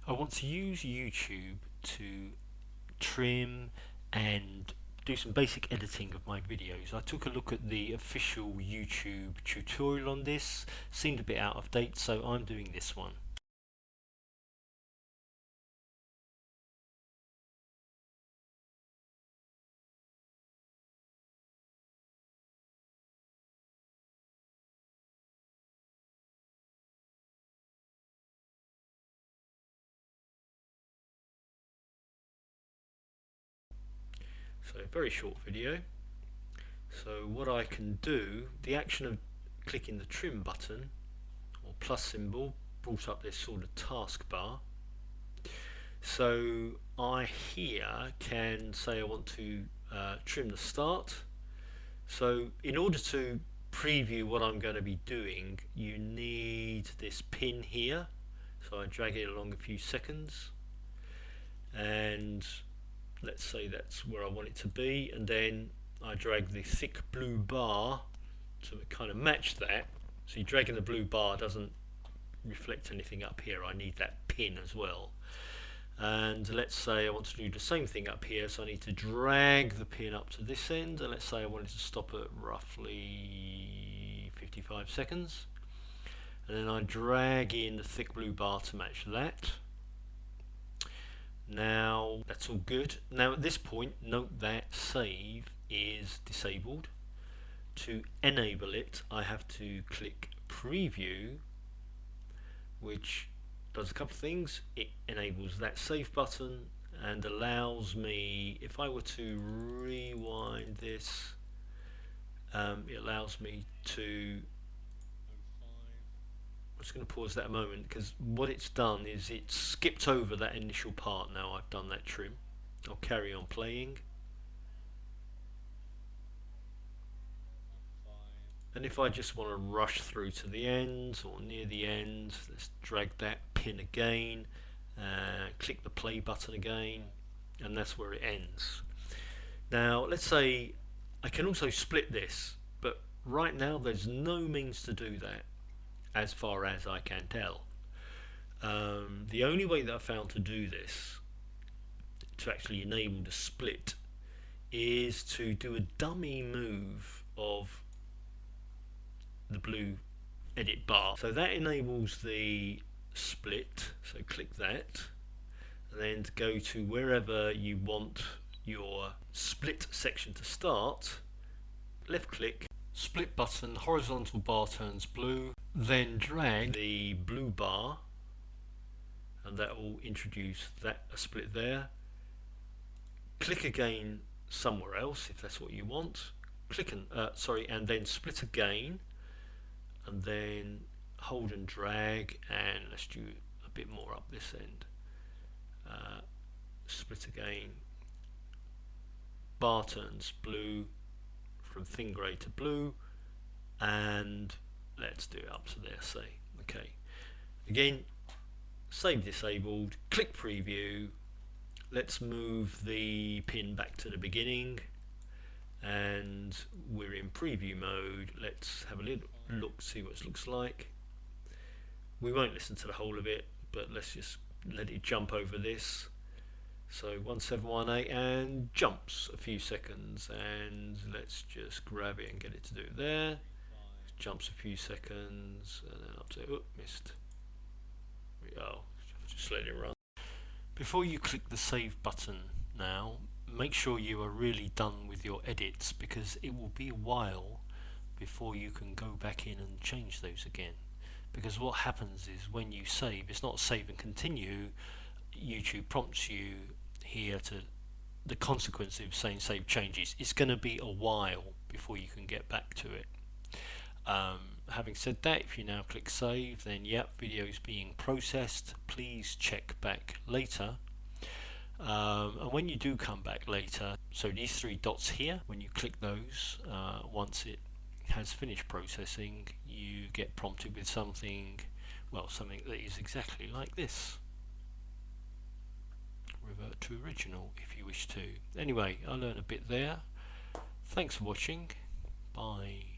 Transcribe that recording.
I want to use YouTube to trim and do some basic editing of my videos. I took a look at the official YouTube tutorial on this, seemed a bit out of date, so I'm doing this one. So a very short video. So what I can do, the action of clicking the trim button or plus symbol brought up this sort of taskbar. So I here can say I want to trim the start. So in order to preview what I'm going to be doing, you need this pin here. So I drag it along a few seconds, and let's say that's where I want it to be, and then I drag the thick blue bar to kind of match that. So you're dragging the blue bar doesn't reflect anything up here. I need that pin as well. And let's say I want to do the same thing up here, so I need to drag the pin up to this end, and let's say I wanted to stop at roughly 55 seconds, and then I drag in the thick blue bar to match that. Now that's all good. Now at this point, note that save is disabled. To enable it, I have to click preview, which does a couple of things. It enables that save button and allows me, if I were to rewind this, it allows me to, I'm just going to pause that a moment, because what it's done is it skipped over that initial part. Now I've done that trim. I'll carry on playing. And if I just want to rush through to the end or near the end, let's drag that pin again, click the play button again, and that's where it ends. Now let's say I can also split this, but right now there's no means to do that as far as I can tell. The only way that I found to do this, to actually enable the split, is to do a dummy move of the blue edit bar. So that enables the split, so click that, and then to go to wherever you want your split section to start, left click, split button, horizontal bar turns blue, then drag the blue bar, and that will introduce that a split there. Click again somewhere else if that's what you want, click and and then split again, and then hold and drag, and let's do a bit more up this end. Split again, bar turns blue from thin grey to blue, and let's do it up to there, say. Okay, again, save disabled, click preview, let's move the pin back to the beginning, and we're in preview mode. Let's have a little look, see what it looks like. We won't listen to the whole of it, but let's just let it jump over this. So 1718, and jumps a few seconds, and let's just grab it and get it to do it there. Jumps a few seconds, and then up to, oh, missed. Oh, just let it run. Before you click the save button now, make sure you are really done with your edits, because it will be a while before you can go back in and change those again. Because what happens is when you save, it's not save and continue. YouTube prompts you here to the consequence of saying save changes. It's going to be a while before you can get back to it. Having said that, if you now click save, then yep, video is being processed. Please check back later. And when you do come back later, so these three dots here, when you click those, once it has finished processing, you get prompted with something, well, something that is exactly like this. Revert to original if you wish to. Anyway, I learned a bit there. Thanks for watching. Bye.